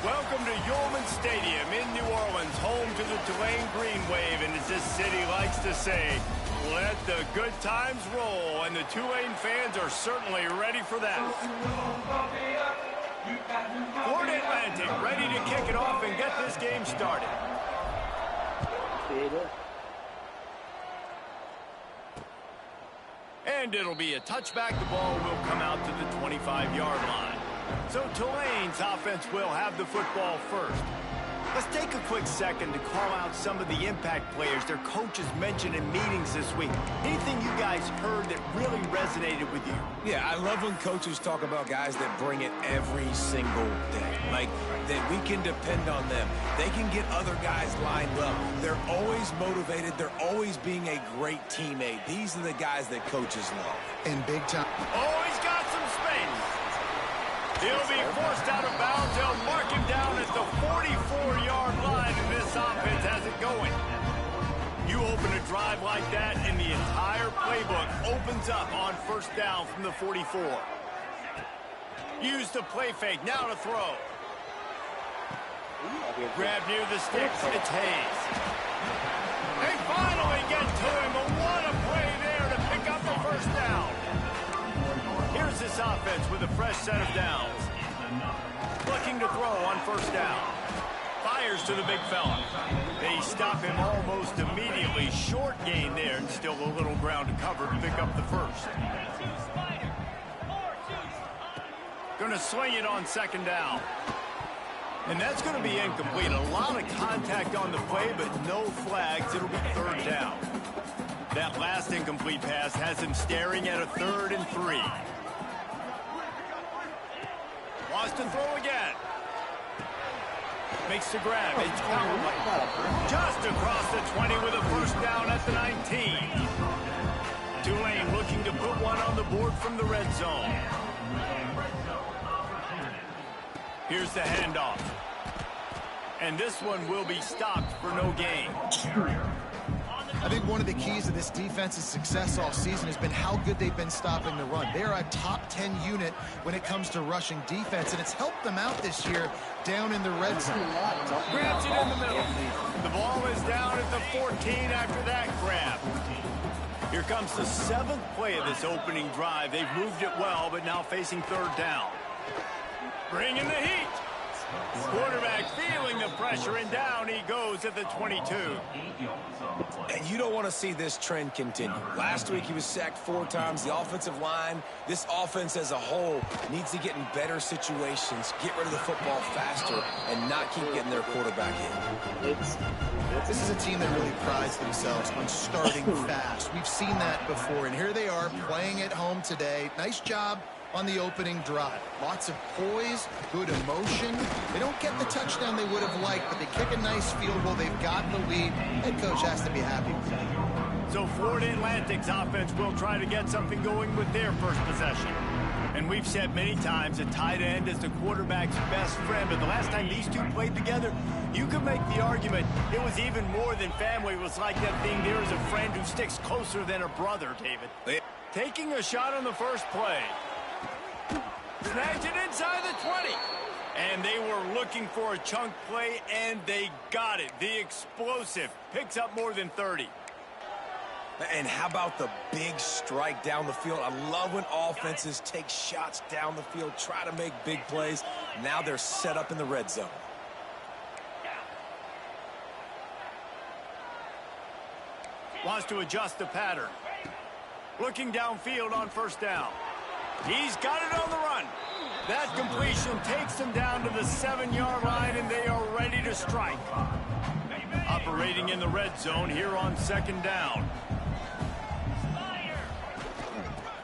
Welcome to Yulman Stadium in New Orleans, home to the Tulane Green Wave, and as this city likes to say, let the good times roll, and the Tulane fans are certainly ready for that. Florida Atlantic ready to kick it off and get this game started. And it'll be a touchback. The ball will come out to the 25-yard line. So Tulane's offense will have the football first. Let's take a quick second to call out some of the impact players their coaches mentioned in meetings this week. Anything you guys heard that really resonated with you? Yeah, I love when coaches talk about guys that bring it every single day. Like, that we can depend on them. They can get other guys lined up. They're always motivated. They're always being a great teammate. These are the guys that coaches love. In big time. Oh, he's got some space. He'll be forced out of bounds. They'll mark him down at the 44-yard line, and this offense has it going. You open a drive like that, and the entire playbook opens up on first down from the 44. Use the play fake. Now to throw. Grab near the sticks. It's Hayes. They finally get to him, but what a play there to pick up the first down. Here's this offense with a fresh set of downs. Looking to throw on first down. Fires to the big fella. They stop him almost immediately. Short gain there, and still a little ground to cover to pick up the first. Going to swing it on second down. And that's going to be incomplete. A lot of contact on the play, but no flags. It'll be third down. That last incomplete pass has him staring at a 3rd and 3. Wants to throw again. Makes the grab. It's Cowboy. Just across the 20 with a first down at the 19. Tulane looking to put one on the board from the red zone. Here's the handoff. And this one will be stopped for no gain. I think one of the keys to this defense's success all season has been how good they've been stopping the run. They're a top 10 unit when it comes to rushing defense, and it's helped them out this year down in the red zone. Grabs it in the middle. The ball is down at the 14 after that grab. Here comes the 7th play of this opening drive. They've moved it well, but now facing third down. Bringing the heat. Quarterback feeling the pressure, and down he goes at the 22. And you don't want to see this trend continue. Last week he was sacked 4 times. The offensive line, this offense as a whole, needs to get in better situations, get rid of the football faster, and not keep getting their quarterback in. This is a team that really prides themselves on starting fast. We've seen that before, and here they are playing at home today. Nice job on the opening drive. Lots of poise, good emotion. They don't get the touchdown they would have liked, but they kick a nice field goal. They've got the lead. Head coach has to be happy with that. So Florida Atlantic's offense will try to get something going with their first possession. And we've said many times a tight end is the quarterback's best friend, but the last time these two played together, you could make the argument it was even more than family. It was like that thing, there is a friend who sticks closer than a brother, David. Taking a shot on the first play. Snagged it inside the 20. And they were looking for a chunk play, and they got it. The explosive picks up more than 30. And how about the big strike down the field? I love when offenses take shots down the field, try to make big plays. Now they're set up in the red zone. Wants to adjust the pattern. Looking downfield on first down. He's got it on the run. That completion takes them down to the 7-yard line, and they are ready to strike. Operating in the red zone here on second down.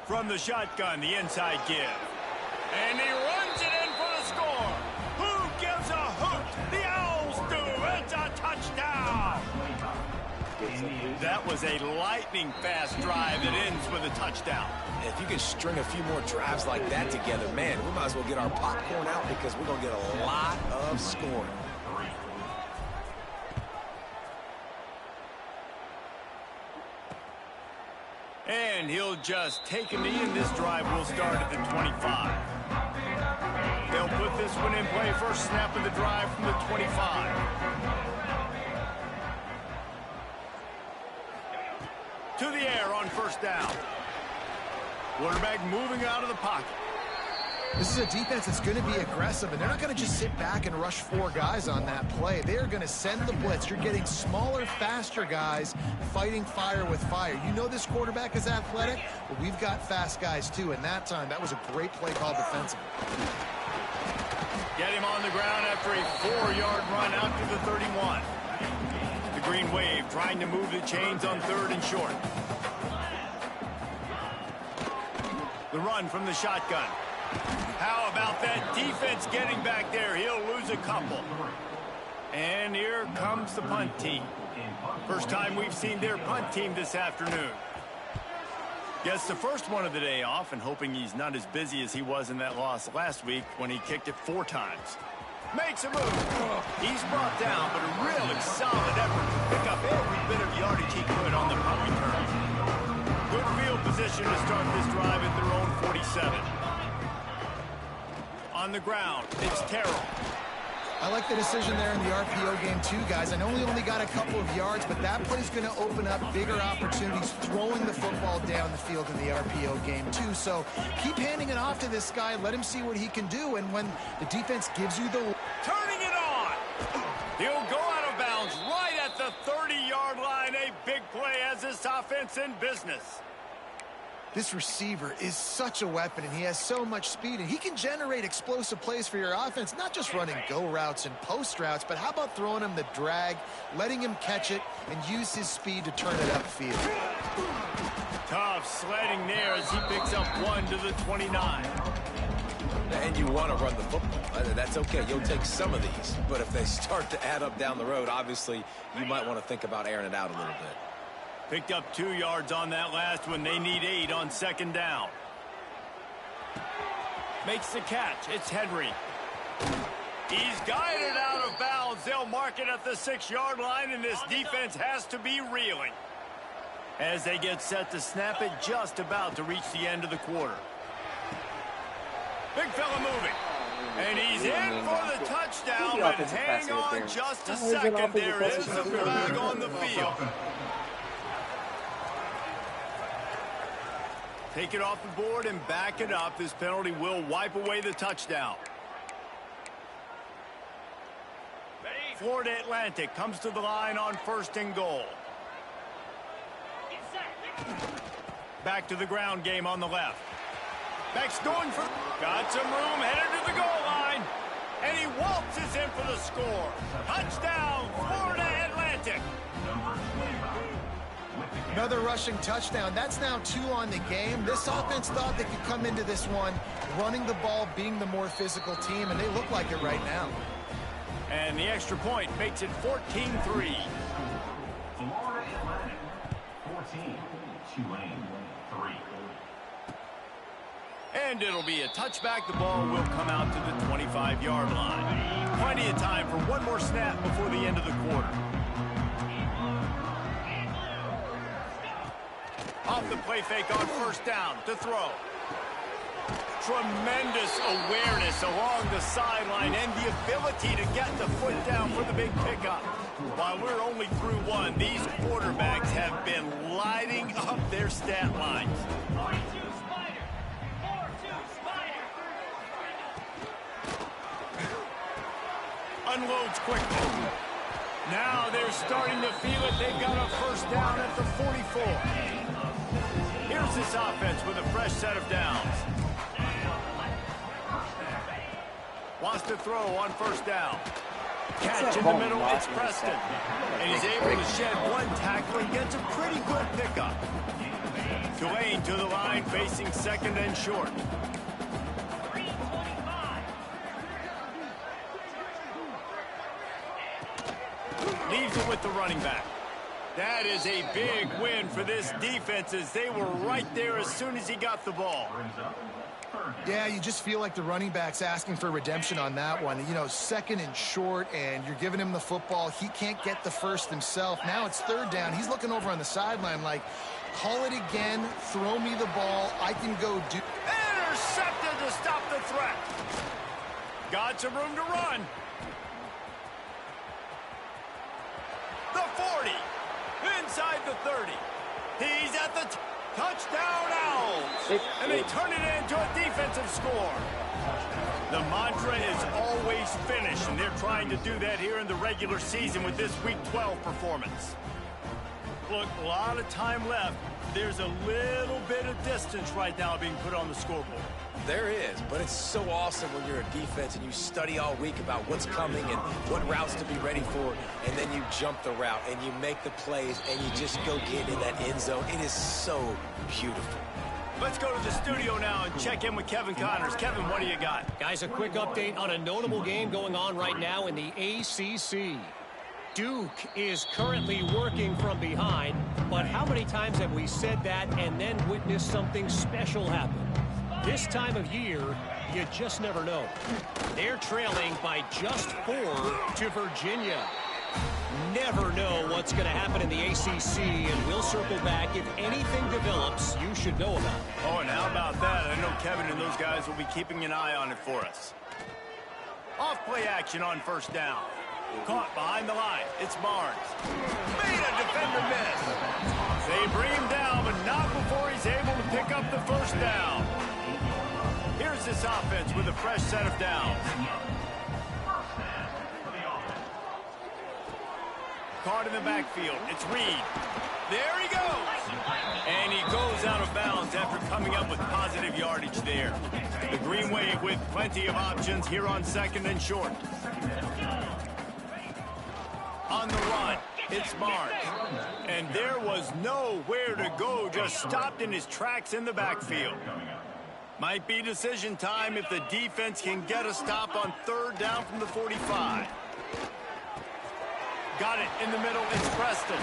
From the shotgun, the inside give. And he runs it in for the score. Who gives a hoot? The Owls do. It's a touchdown. That was a lightning-fast drive that ends with a touchdown. If you can string a few more drives like that together, man, we might as well get our popcorn out because we're going to get a lot of scoring. And he'll just take a knee, and this drive will start at the 25. They'll They'll put this one in play. First snap of the drive from the 25. To the air on first down. Quarterback moving out of the pocket. This is a defense that's going to be aggressive, and they're not going to just sit back and rush 4 guys on that play. They're going to send the blitz. You're getting smaller, faster guys fighting fire with fire. You know this quarterback is athletic, but we've got fast guys too, and that time, that was a great play call defensively. Get him on the ground after a 4-yard run out to the 31. The Green Wave trying to move the chains on 3rd and short. The run from the shotgun. How about that defense getting back there? He'll lose a couple. And here comes the punt team. First time we've seen their punt team this afternoon. Gets the first one of the day off, and hoping he's not as busy as he was in that loss last week when he kicked it 4 times. Makes a move. He's brought down, but a really solid effort to pick up every bit of yardage he could on the punt return. Good field position to start this drive at their own 47. On the ground, it's Terrell. I like the decision there in the RPO game too, guys. I know he only got a couple of yards, but that play's going to open up bigger opportunities throwing the football down the field in the RPO game too. So keep handing it off to this guy. Let him see what he can do. And when the defense gives you the... Turning it on. He'll go out of bounds right at the 30-yard line. A big play as this offense in business. This receiver is such a weapon, and he has so much speed, and he can generate explosive plays for your offense, not just running go routes and post routes, but how about throwing him the drag, letting him catch it, and use his speed to turn it upfield. Tough sledding there as he picks up 1 to the 29. And you want to run the football. That's okay. You'll take some of these. But if they start to add up down the road, obviously, you might want to think about airing it out a little bit. Picked up 2 yards on that last one. They need 8 on 2nd down. Makes the catch. It's Henry. He's guided out of bounds. They'll mark it at the 6-yard line, and this defense has to be reeling. As they get set to snap it, just about to reach the end of the quarter. Big fella moving. And he's in for the touchdown, but hang on just a second. There is a flag on the field. Take it off the board and back it up. This penalty will wipe away the touchdown. Florida Atlantic comes to the line on 1st and goal. Back to the ground game on the left. Beck's going for... Got some room, headed to the goal line. And he waltzes in for the score. Touchdown, Florida Atlantic. Another rushing touchdown. That's now 2 on the game. This offense thought they could come into this one running the ball, being the more physical team, and they look like it right now. And the extra point makes it 14-3. Florida Atlantic, 14, Tulane, 3. And it'll be a touchback. The ball will come out to the 25-yard line. Plenty of time for one more snap before the end of the quarter. Off the play fake on 1st down to throw. Tremendous awareness along the sideline and the ability to get the foot down for the big pickup. While we're only through 1, these quarterbacks have been lighting up their stat lines. 42 Spider. 4-2 Spider. Unloads quickly. Now they're starting to feel it. They've got a 1st down at the 44. Here's this offense with a fresh set of downs. Wants to throw on 1st down. Catch in the middle, it's Preston. And he's able to shed 1 tackle and gets a pretty good pickup. Tulane to the line, facing 2nd and short. Leaves it with the running back. That is a big win for this defense as they were right there as soon as he got the ball. Yeah, you just feel like the running back's asking for redemption on that one. You know, 2nd and short, and you're giving him the football. He can't get the first himself. Now it's 3rd down. He's looking over on the sideline like, call it again, throw me the ball, I can go do... Intercepted to stop the threat. Got some room to run. The 40. Inside the 30. He's at the touchdown Owls. And they turn it into a defensive score. The mantra is always finish, and they're trying to do that here in the regular season with this Week 12 performance. Look, a lot of time left. There's a little bit of distance right now being put on the scoreboard. There is, but it's so awesome when you're a defense and you study all week about what's coming and what routes to be ready for, and then you jump the route and you make the plays and you just go get in that end zone. It is so beautiful. Let's go to the studio now and check in with Kevin Connors. Kevin, what do you got? Guys, a quick update on a notable game going on right now in the ACC. Duke is currently working from behind, but how many times have we said that and then witnessed something special happen? This time of year, you just never know. They're trailing by just 4 to Virginia. Never know what's going to happen in the ACC, and we'll circle back if anything develops you should know about. Oh, and how about that? I know Kevin and those guys will be keeping an eye on it for us. Off-play action on first down. Caught behind the line. It's Barnes. Made a defender miss. They bring him down, but not before he's able to pick up the first down. Here's this offense with a fresh set of downs. Caught in the backfield. It's Reed. There he goes. And he goes out of bounds after coming up with positive yardage there. The Green Wave with plenty of options here on second and short. On the run, it's Barnes. And there was nowhere to go, just stopped in his tracks in the backfield. Might be decision time if the defense can get a stop on third down from the 45. Got it in the middle, it's Preston.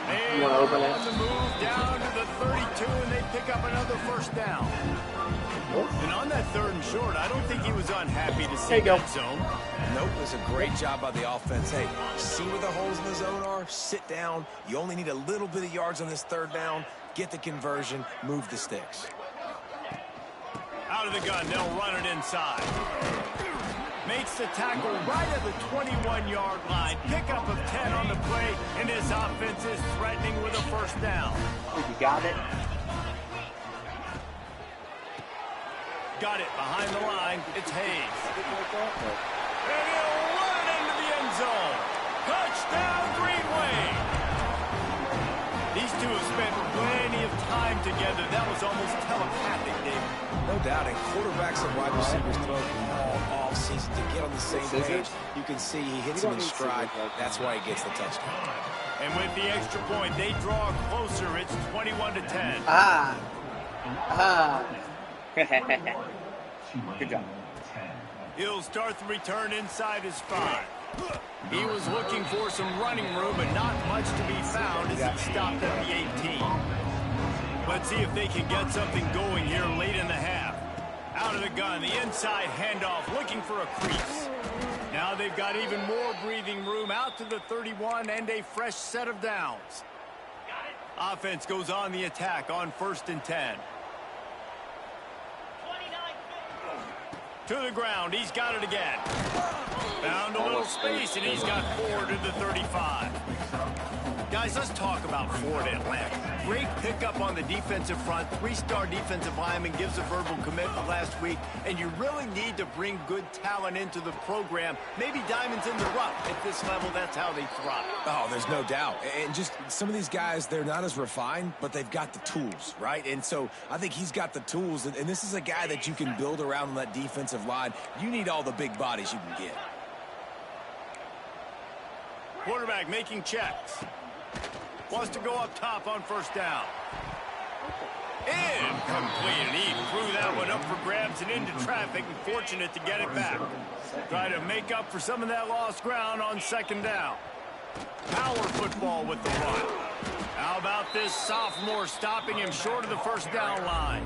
And on the move down to the 32, and they pick up another first down. And on that third and short, I don't think he was unhappy to see that zone. Nope, it was a great job by the offense. Hey, see where the holes in the zone are? Sit down. You only need a little bit of yards on this third down. Get the conversion, move the sticks. Out of the gun, they'll run it inside. Makes the tackle right at the 21-yard line. Pickup of 10 on the play, and his offense is threatening with a first down. Oh, you got it. Got it behind the line. It's Hayes. And he'll run it into the end zone. Touchdown, Green Wave. These two have spent plenty of time together. That was almost telepathic, David. No doubt, and quarterbacks and wide receivers throw all season to get on the same page. You can see he hits him in stride. That's why he gets the touchdown. And with the extra point, they draw closer. It's 21-10. Good job. He'll start the return inside his 5. He was looking for some running room, but not much to be found as he stopped at the 18. Let's see if they can get something going here late in the half. Out of the gun, the inside handoff, looking for a crease. Now they've got even more breathing room out to the 31 and a fresh set of downs. Offense goes on the attack on 1st and 10. To the ground, he's got it again. Found a little space, and he's got 4 to the 35. Guys, let's talk about Florida Atlantic. Great pickup on the defensive front. 3-star defensive lineman gives a verbal commitment last week, and you really need to bring good talent into the program. Maybe diamonds in the rough. At this level, that's how they thrive. Oh, there's no doubt. And just some of these guys, they're not as refined, but they've got the tools, right? And so I think he's got the tools, and this is a guy that you can build around on that defensive line. You need all the big bodies you can get. Quarterback making checks. Wants to go up top on 1st down. Incomplete, and he threw that one up for grabs and into traffic, and fortunate to get it back. Try to make up for some of that lost ground on 2nd down. Power football with the run. How about this sophomore stopping him short of the 1st down line?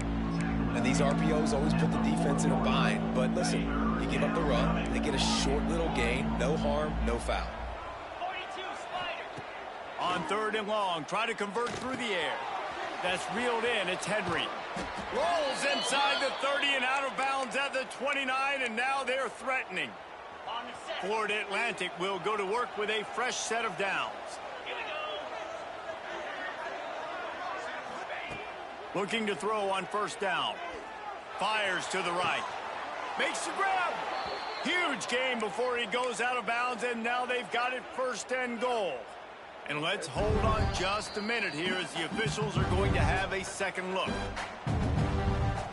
And these RPOs always put the defense in a bind. But listen, you give up the run, they get a short little gain, no harm, no foul. On 3rd and long, try to convert through the air. That's reeled in. It's Henry. Rolls inside the 30 and out of bounds at the 29, and now they're threatening. Florida Atlantic will go to work with a fresh set of downs. Looking to throw on first down. Fires to the right. Makes the grab. Huge gain before he goes out of bounds, and now they've got it first and goal. And let's hold on just a minute here as the officials are going to have a second look.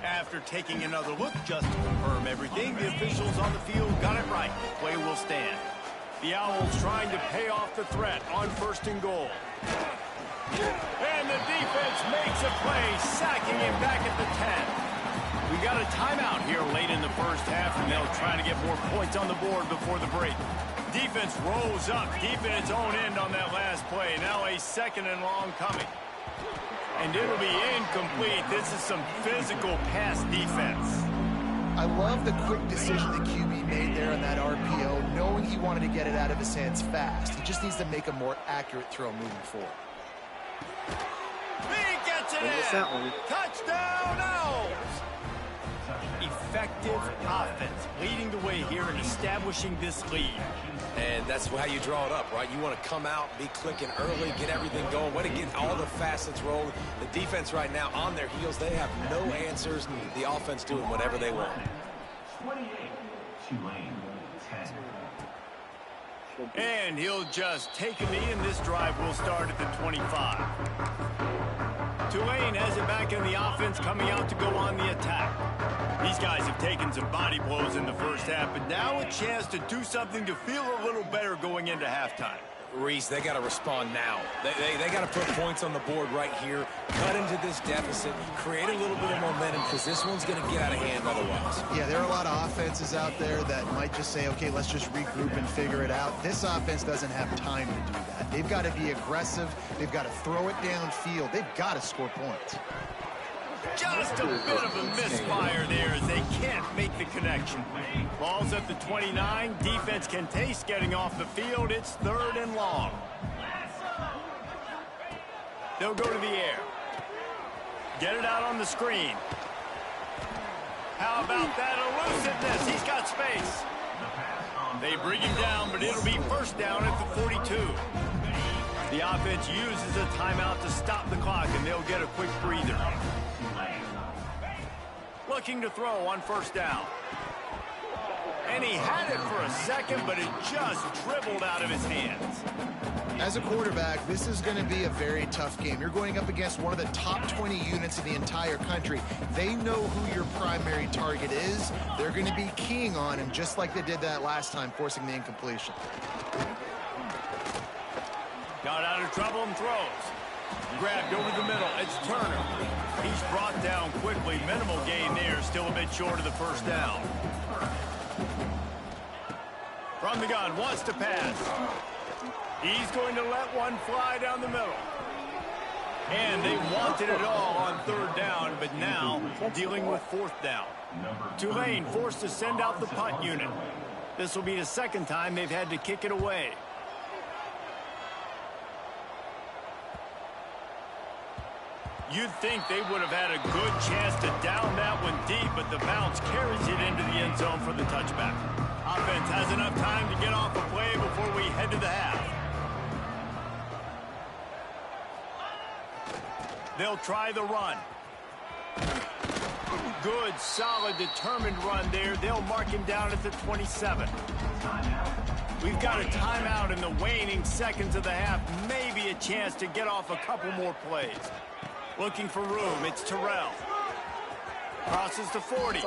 After taking another look just to confirm everything, the officials on the field got it right. The play will stand. The Owls trying to pay off the threat on first and goal. And the defense makes a play, sacking him back at the 10. We got a timeout here late in the first half, and they'll try to get more points on the board before the break. Defense rolls up deep in its own end on that last play. Now a second and long coming. And it'll be incomplete. This is some physical pass defense. I love the quick decision the QB made there on that RPO, knowing he wanted to get it out of his hands fast. He just needs to make a more accurate throw moving forward. He gets it in. Touchdown, Owls. Effective offense leading the way here and establishing this lead. And that's how you draw it up, right? You want to come out, be clicking early, get everything going, want to get all the facets rolling. The defense right now on their heels, they have no answers. The offense doing whatever they want. 28, Tulane, 10. And he'll just take a knee, and this drive will start at the 25. Tulane has it back in the offense, coming out to go on the attack. These guys have taken some body blows in the first half, but now a chance to do something to feel a little better going into halftime. Reese, they got to respond now. They got to put points on the board right here, cut into this deficit, create a little bit of momentum, because this one's going to get out of hand otherwise. Yeah, there are a lot of offenses out there that might just say, okay, let's just regroup and figure it out. This offense doesn't have time to do that. They've got to be aggressive. They've got to throw it downfield. They've got to score points. Just a bit of a misfire there as they can't make the connection. Ball's at the 29. Defense can taste getting off the field. It's third and long. They'll go to the air. Get it out on the screen. How about that elusiveness? He's got space. They bring him down, but it'll be first down at the 42. The offense uses a timeout to stop the clock, and they'll get a quick breather. Looking to throw on first down. And he had it for a second, but it just dribbled out of his hands. As a quarterback, this is going to be a very tough game. You're going up against one of the top 20 units in the entire country. They know who your primary target is. They're going to be keying on him, just like they did that last time, forcing the incompletion. Got out of trouble and throws. Grabbed over the middle. It's Turner. He's brought down quickly. Minimal gain there. Still a bit short of the first down. From the gun. Wants to pass. He's going to let one fly down the middle. And they wanted it all on third down, but now dealing with fourth down. Tulane forced to send out the punt unit. This will be the second time they've had to kick it away. You'd think they would have had a good chance to down that one deep, but the bounce carries it into the end zone for the touchback. Offense has enough time to get off a play before we head to the half. They'll try the run. Good, solid, determined run there. They'll mark him down at the 27. We've got a timeout in the waning seconds of the half. Maybe a chance to get off a couple more plays. Looking for room. It's Terrell. Crosses the 40.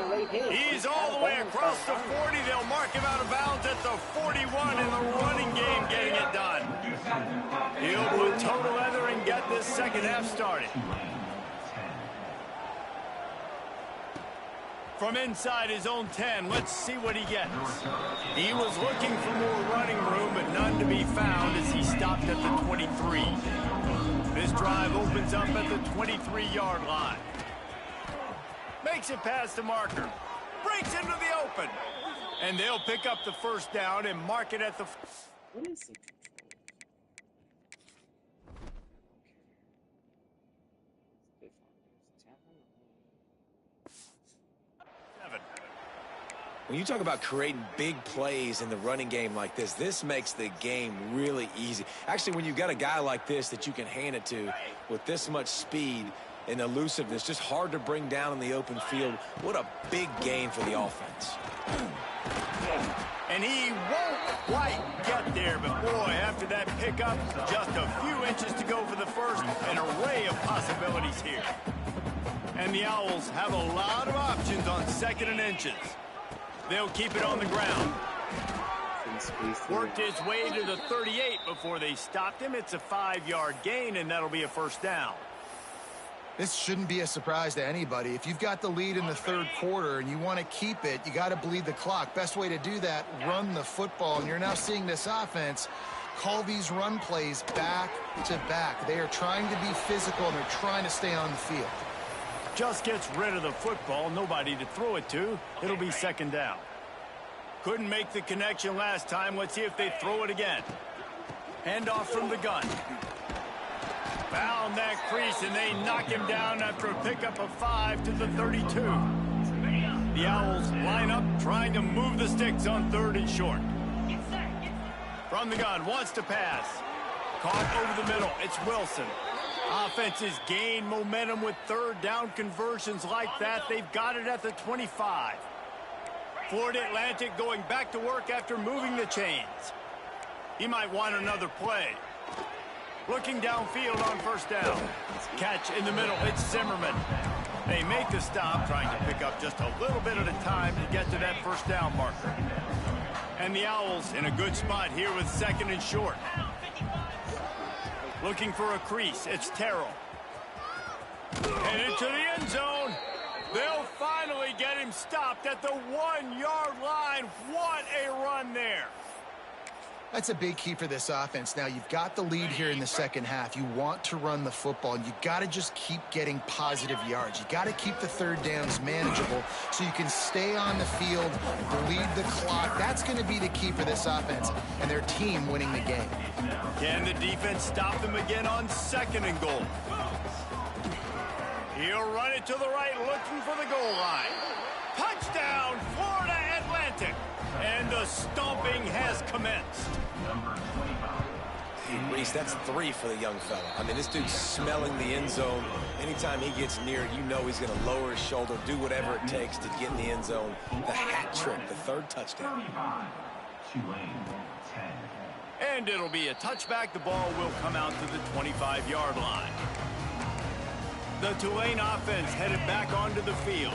He's all the way across the 40. They'll mark him out of bounds at the 41 in the running game, getting it done. He'll put total leather and get this second half started. From inside his own 10, let's see what he gets. He was looking for more running room, but none to be found as he stopped at the 23. This drive opens up at the 23-yard line. Makes it past the marker. Breaks into the open. And they'll pick up the first down and mark it at the... What is it? When you talk about creating big plays in the running game like this, this makes the game really easy. Actually, when you've got a guy like this that you can hand it to with this much speed and elusiveness, just hard to bring down in the open field, what a big gain for the offense. And he won't quite get there, but boy, after that pickup, just a few inches to go for the first, an array of possibilities here. And the Owls have a lot of options on 2nd and inches. They'll keep it on the ground. Worked his way to the 38 before they stopped him. It's a 5-yard gain, and that'll be a first down. This shouldn't be a surprise to anybody. If you've got the lead in the 3rd quarter and you want to keep it, you got to bleed the clock. Best way to do that, run the football. And you're now seeing this offense call these run plays back to back. They are trying to be physical, and they're trying to stay on the field. Just gets rid of the football, nobody to throw it to. It'll be 2nd down. Couldn't make the connection last time. Let's see if they throw it again. Handoff from the gun. Found that crease, and they knock him down after a pickup of 5 to the 32. The Owls line up, trying to move the sticks on 3rd and short. From the gun, wants to pass. Caught over the middle. It's Wilson. Offenses gain momentum with 3rd down conversions like that. They've got it at the 25. Florida Atlantic going back to work after moving the chains. He might want another play. Looking downfield on 1st down. Catch in the middle. It's Zimmerman. They make the stop, trying to pick up just a little bit at a time to get to that 1st down marker. And the Owls in a good spot here with 2nd and short. Looking for a crease. It's Terrell. And into the end zone. They'll finally get him stopped at the 1-yard line. What a run there. That's a big key for this offense. Now, you've got the lead here in the 2nd half. You want to run the football, and you got to just keep getting positive yards. You got to keep the 3rd downs manageable so you can stay on the field, bleed the clock. That's going to be the key for this offense and their team winning the game. Can the defense stop them again on 2nd and goal? He'll run it to the right, looking for the goal line. Touchdown, Florida Atlantic. And the stomping has commenced. Hey, Reese, that's 3 for the young fella. I mean, this dude's smelling the end zone. Anytime he gets near it, you know he's going to lower his shoulder, do whatever it takes to get in the end zone. The hat trick, the 3rd touchdown. And it'll be a touchback. The ball will come out to the 25-yard line. The Tulane offense headed back onto the field.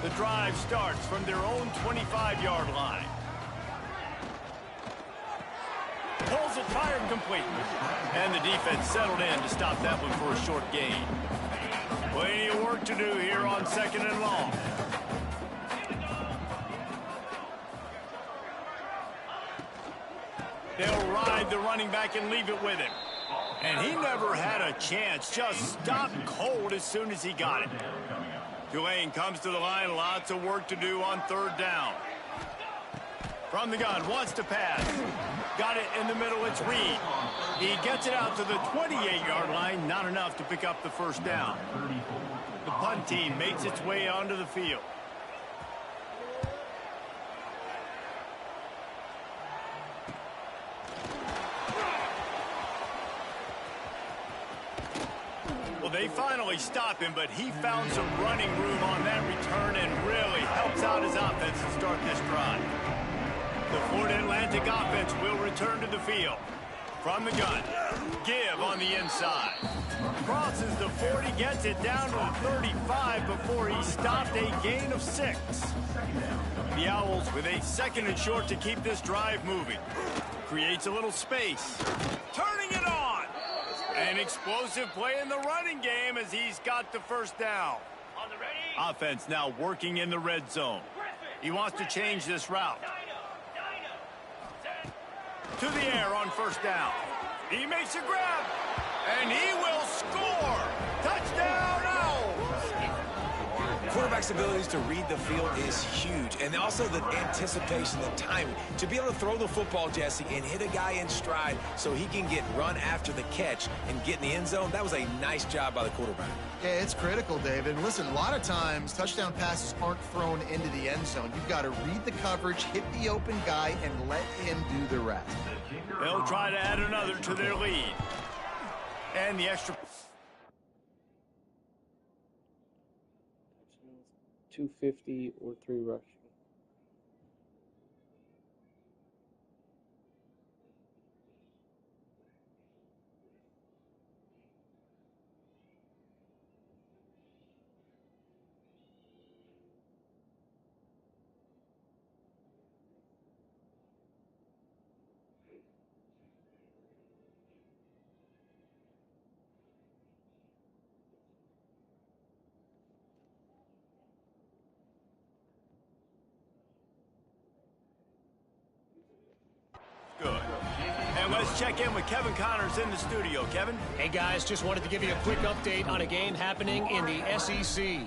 The drive starts from their own 25-yard line. Pulls it, fired complete. And the defense settled in to stop that one for a short gain. Plenty of work to do here on 2nd and long. They'll ride the running back and leave it with him. And he never had a chance. Just stopped cold as soon as he got it. Tulane comes to the line. Lots of work to do on 3rd down. From the gun, wants to pass. Got it in the middle. It's Reed. He gets it out to the 28-yard line. Not enough to pick up the 1st down. The punt team makes its way onto the field. Well, they finally stop him, but he found some running room on that return and really helps out his offense to start this drive. The Florida Atlantic offense will return to the field. From the gun, give on the inside. Crosses the 40, gets it down to the 35 before he stopped, a gain of 6. The Owls with a 2nd and short to keep this drive moving. Creates a little space. Turning it on. An explosive play in the running game as he's got the 1st down. Offense now working in the red zone. He wants to change this route. To the air on 1st down. He makes a grab. And he will score. Touchdown, Owls. quarterback's abilities to read the field is huge. And also the anticipation, the timing. To be able to throw the football, Jesse, and hit a guy in stride so he can get run after the catch and get in the end zone, that was a nice job by the quarterback. Yeah, it's critical, David. And listen, a lot of times touchdown passes aren't thrown into the end zone. You've got to read the coverage, hit the open guy, and let him do the rest. They'll try to add another to their lead. And the extra... 250 or 3 rushing. Good. And let's check in with Kevin Connors in the studio. Kevin? Hey, guys, just wanted to give you a quick update on a game happening in the SEC.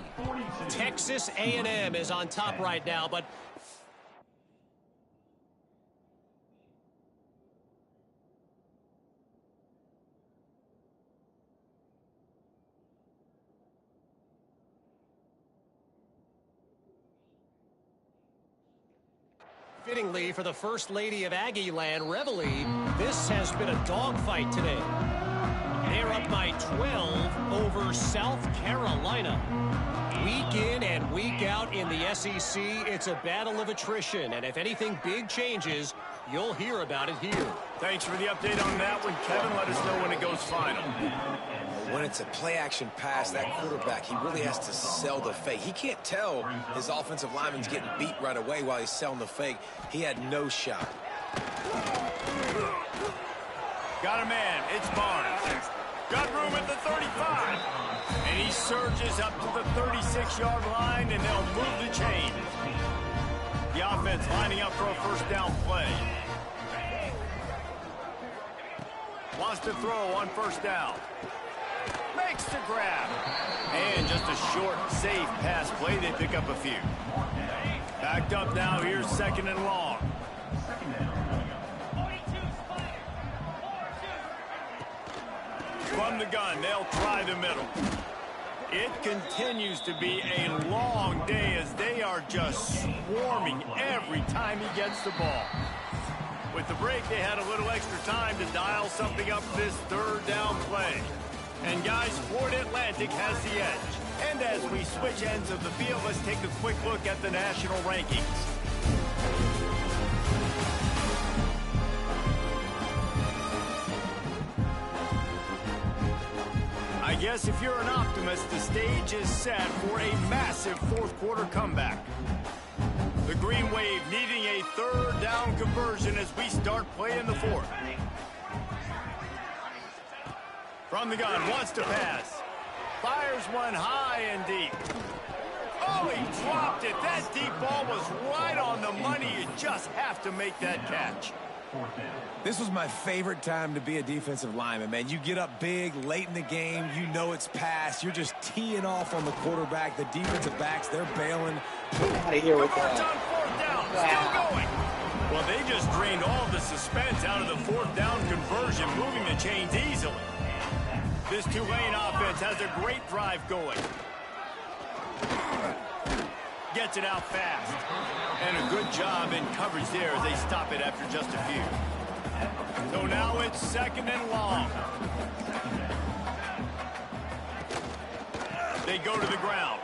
Texas A&M is on top right now, but... Fittingly, for the First Lady of Aggie Land, Reveille, this has been a dogfight today. They're up by 12 over South Carolina. Week in and week out in the SEC, it's a battle of attrition, and if anything big changes, you'll hear about it here. Thanks for the update on that one, Kevin. Let us know when it goes final. When it's a play-action pass, that quarterback, he really has to sell the fake. He can't tell his offensive lineman's getting beat right away while he's selling the fake. He had no shot. Got a man. It's Barnes. Got room at the 35. And he surges up to the 36-yard line, and they'll move the chain. The offense lining up for a first down play. Wants to throw on first down. Makes the grab. And just a short, safe pass play. They pick up a few. Backed up now. Here's second and long. From the gun, they'll try the middle. It continues to be a long day as they are just swarming every time he gets the ball. With the break, they had a little extra time to dial something up this third down play. And guys, Florida Atlantic has the edge. And as we switch ends of the field, let's take a quick look at the national rankings. I guess if you're an optimist, the stage is set for a massive fourth quarter comeback. The Green Wave needing a third down conversion as we start playing the fourth. From the gun, wants to pass. Fires one high and deep. Oh, he dropped it. That deep ball was right on the money. You just have to make that catch. This was my favorite time to be a defensive lineman, man. You get up big, late in the game, you know it's past. You're just teeing off on the quarterback. The defensive backs, they're bailing. Out of here with that. On fourth down, still going. Well, they just drained all the suspense out of the fourth down conversion, moving the chains easily. This Tulane offense has a great drive going. Gets it out fast. And a good job in coverage there as they stop it after just a few. So now it's second and long. They go to the ground.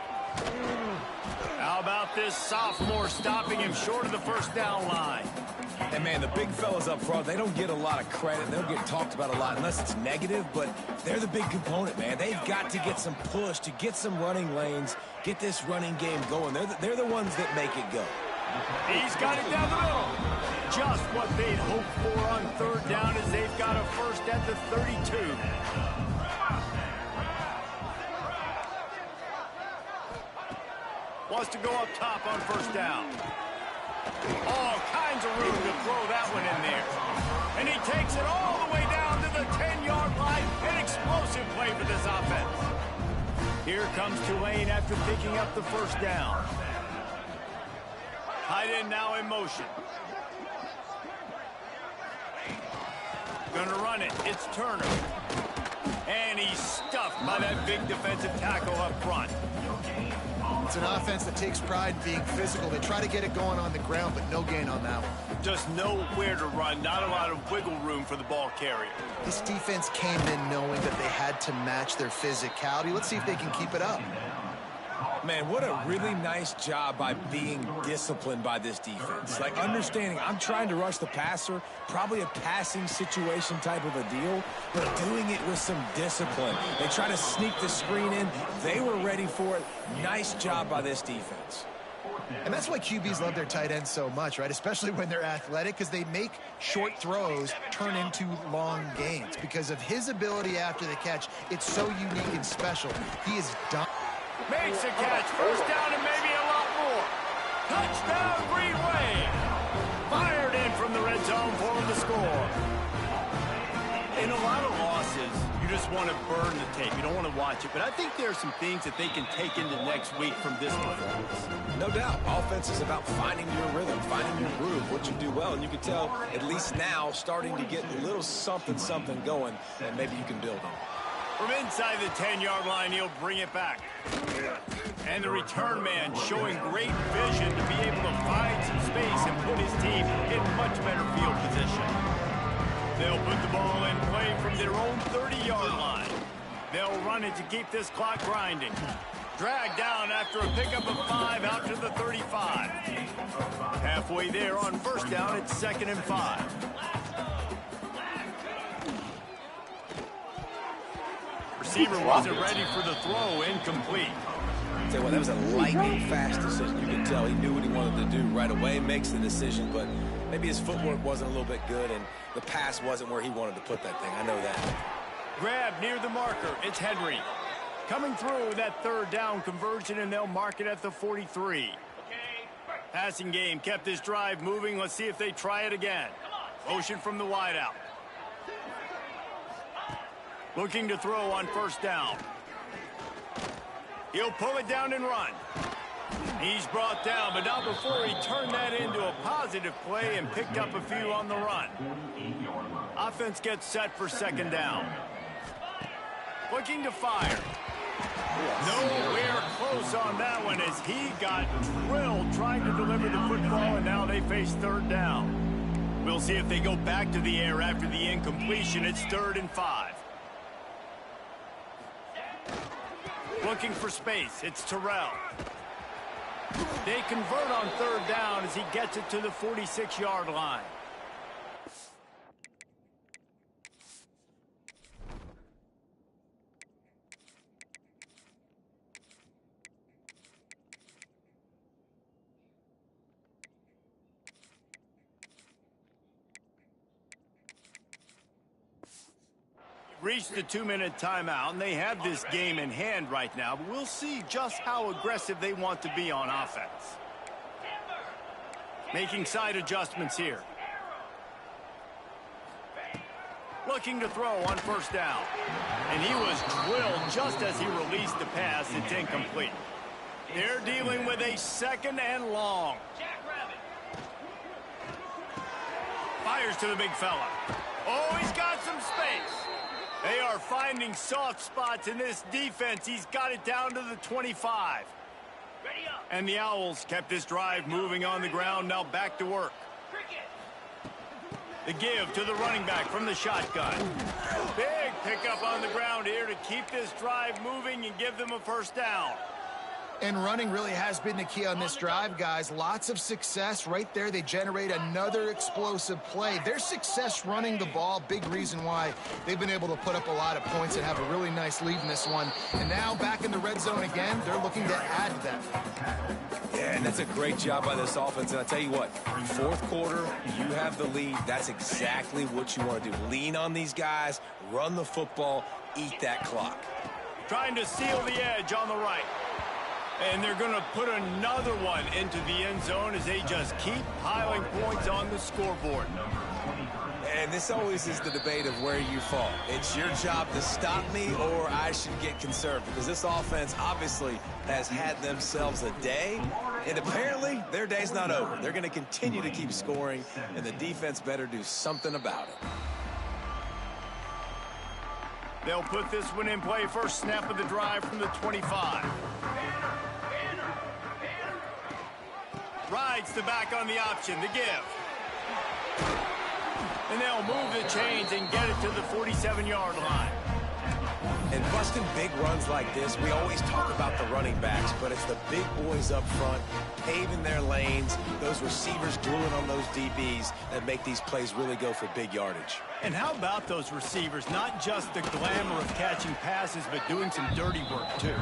How about this sophomore stopping him short of the first down line? And, man, the big fellas up front, they don't get a lot of credit. They'll get talked about a lot unless it's negative, but they're the big component, man. They've got to get some push, to get some running lanes, get this running game going. They're the ones that make it go. He's got it down the middle. Just what they'd hoped for on third down as they've got a first at the 32. Wants to go up top on first down. All kinds of room to throw that one in there. And he takes it all the way down to the 10-yard line. An explosive play for this offense. Here comes Tulane after picking up the first down. Tight end now in motion. Gonna run it. It's Turner. And he's stuffed by that big defensive tackle up front. It's an offense that takes pride in being physical. They try to get it going on the ground, but no gain on that one. Just nowhere to run. Not a lot of wiggle room for the ball carrier. This defense came in knowing that they had to match their physicality. Let's see if they can keep it up. Man, what a really nice job by being disciplined by this defense. Like, understanding I'm trying to rush the passer, probably a passing situation type of a deal, but doing it with some discipline. They try to sneak the screen in. They were ready for it. Nice job by this defense. And that's why QBs love their tight ends so much, right? Especially when they're athletic, because they make short throws turn into long gains. Because of his ability after the catch, it's so unique and special. He is done. Makes a catch. First down and maybe a lot more. Touchdown, Green Wave. Fired in from the red zone for him to score. In a lot of losses, you just want to burn the tape. You don't want to watch it. But I think there are some things that they can take into next week from this performance. No doubt. Offense is about finding your rhythm, finding your groove, what you do well. And you can tell, at least now, starting to get a little something going that maybe you can build on. From inside the 10-yard line, he'll bring it back. And the return man showing great vision to be able to find some space and put his team in much better field position. They'll put the ball in play from their own 30-yard line. They'll run it to keep this clock grinding. Dragged down after a pickup of 5 out to the 35. Halfway there on first down, it's 2nd and 5. Receiver wasn't ready for the throw, incomplete. Tell you what, that was a lightning fast decision. You could tell he knew what he wanted to do right away, makes the decision, but maybe his footwork wasn't a little bit good and the pass wasn't where he wanted to put that thing. I know that. Grab near the marker. It's Henry. Coming through that third down conversion, and they'll mark it at the 43. Passing game kept this drive moving. Let's see if they try it again. Motion from the wideout. Looking to throw on first down. He'll pull it down and run. He's brought down, but not before he turned that into a positive play and picked up a few on the run. Offense gets set for 2nd down. Looking to fire. Nowhere close on that one as he got drilled trying to deliver the football, and now they face 3rd down. We'll see if they go back to the air after the incompletion. It's 3rd and 5. Looking for space. It's Terrell. They convert on 3rd down as he gets it to the 46-yard line. Reached the 2-minute timeout, and they have this game in hand right now, but we'll see just how aggressive they want to be on offense. Making side adjustments here. Looking to throw on first down. And he was drilled just as he released the pass. It's incomplete. They're dealing with a 2nd and long. Fires to the big fella. Oh, he's got some space. They are finding soft spots in this defense. He's got it down to the 25. And the Owls kept this drive moving on the ground. Now back to work. The give to the running back from the shotgun. Big pickup on the ground here to keep this drive moving and give them a first down. And running really has been the key on this drive, guys. Lots of success right there. They generate another explosive play. Their success running the ball, big reason why they've been able to put up a lot of points and have a really nice lead in this one. And now back in the red zone again, they're looking to add to that. Yeah, and that's a great job by this offense. And I tell you what, 4th quarter, you have the lead. That's exactly what you want to do. Lean on these guys, run the football, eat that clock. Trying to seal the edge on the right. And they're going to put another one into the end zone as they just keep piling points on the scoreboard. And this always is the debate of where you fall. It's your job to stop me or I should get conservative, because this offense obviously has had themselves a day, and apparently their day's not over. They're going to continue to keep scoring, and the defense better do something about it. They'll put this one in play. First snap of the drive from the 25. Rides the back on the option, the give. And they'll move the chains and get it to the 47-yard line. And busting big runs like this, we always talk about the running backs, but it's the big boys up front, paving their lanes, those receivers gluing on those DBs that make these plays really go for big yardage. And how about those receivers? Not just the glamour of catching passes, but doing some dirty work, too.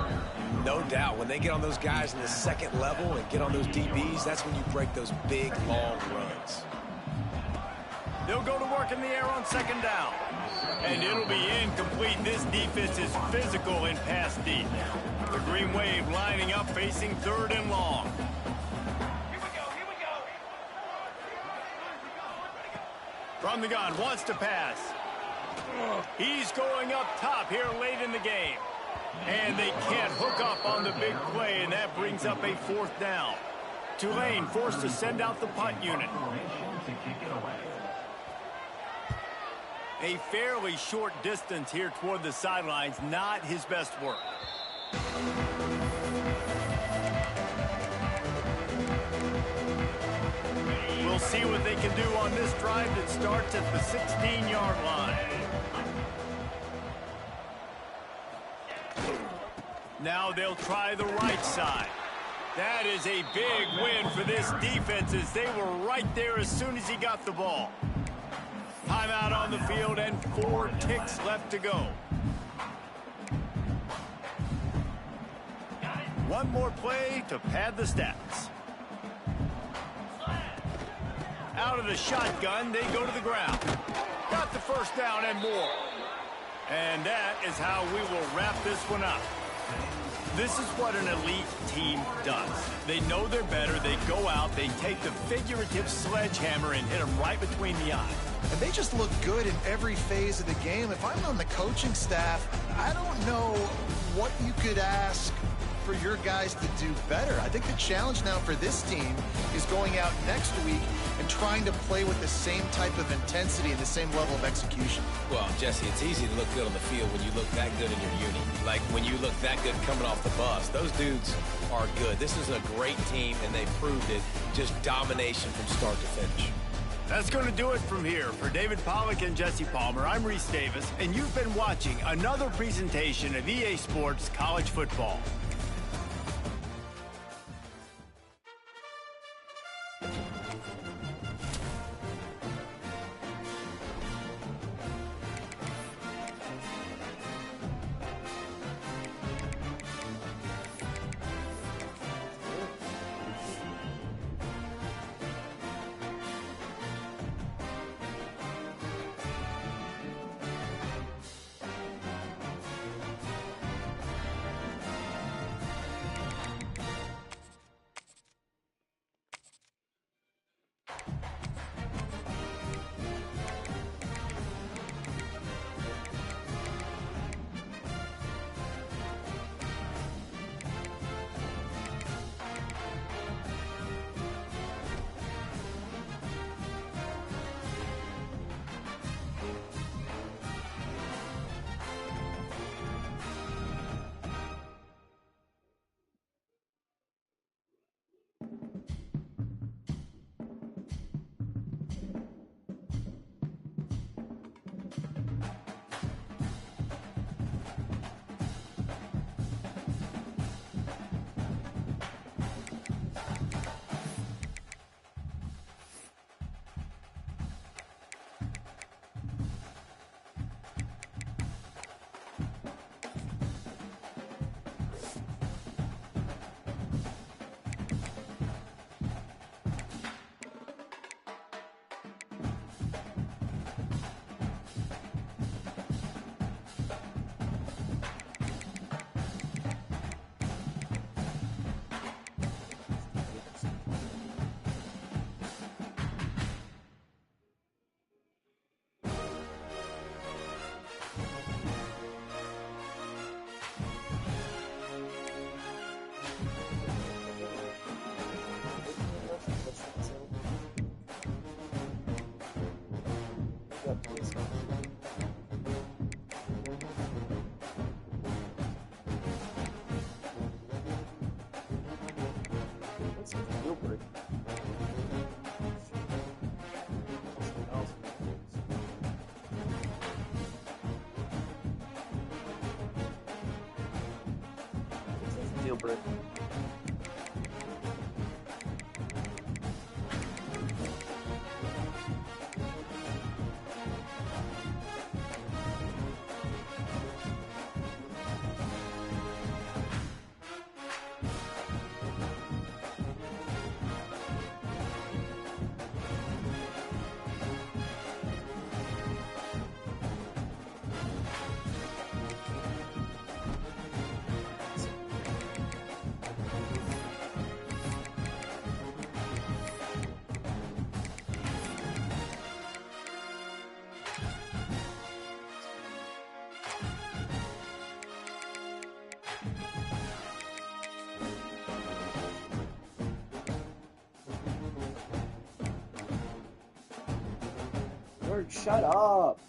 No doubt. When they get on those guys in the second level and get on those DBs, that's when you break those big, long runs. They'll go to work in the air on second down. And it'll be incomplete. This defense is physical and pass deep. The Green Wave lining up, facing third and long. Here we go. From the gun, wants to pass. He's going up top here late in the game. And they can't hook up on the big play, and that brings up a fourth down. Tulane forced to send out the punt unit. A fairly short distance here toward the sidelines, not his best work. We'll see what they can do on this drive that starts at the 16-yard line. Now they'll try the right side. That is a big win for this defense, as they were right there as soon as he got the ball. Timeout on the field and 4 ticks left to go. One more play to pad the stats. Out of the shotgun, they go to the ground. Got the first down and more. And that is how we will wrap this one up. This is what an elite team does. They know they're better. They go out. They take the figurative sledgehammer and hit them right between the eyes. And they just look good in every phase of the game. If I'm on the coaching staff, I don't know what you could ask for your guys to do better. I think the challenge now for this team is going out next week and trying to play with the same type of intensity and the same level of execution. Well, Jesse, it's easy to look good on the field when you look that good in your uni. Like when you look that good coming off the bus. Those dudes are good. This is a great team, and they proved it. Just domination from start to finish. That's going to do it from here. For David Pollack and Jesse Palmer, I'm Reese Davis, and you've been watching another presentation of EA Sports College Football. Yep, please. What's the deal breaker? Something else. What's the deal breaker? Lord, shut up!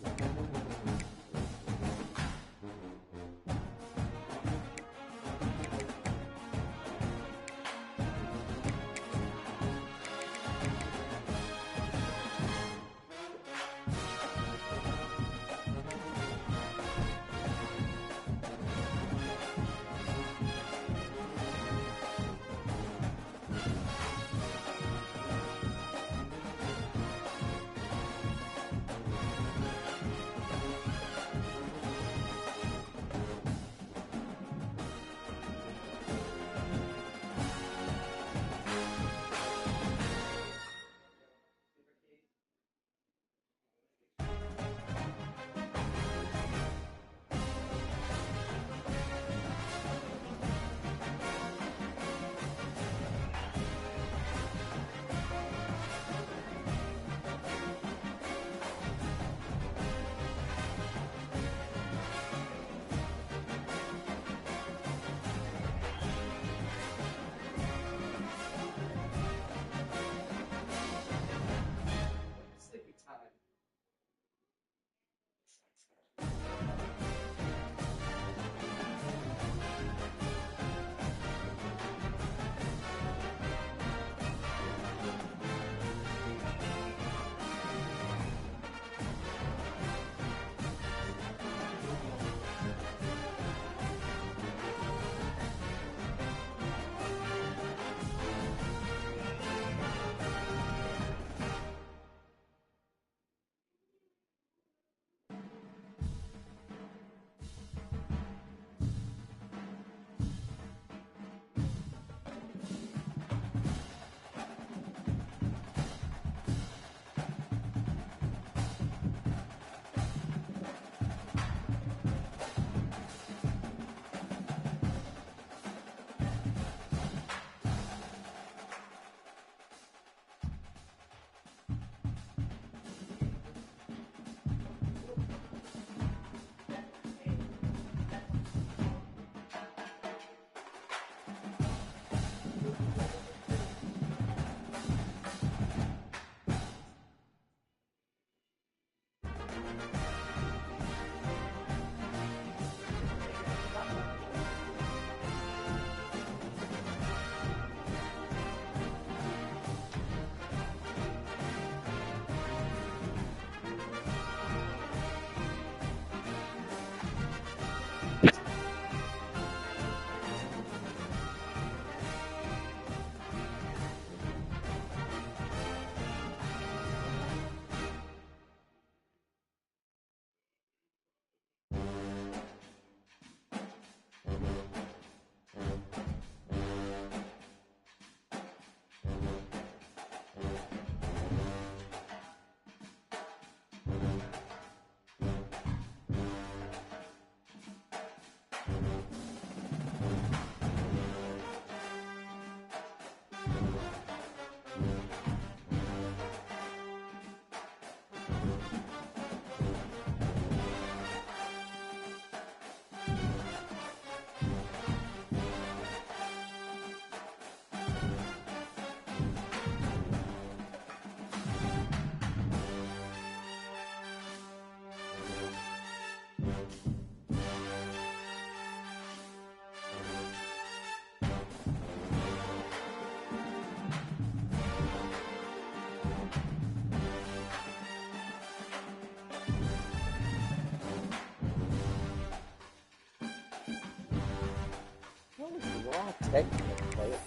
technically play it.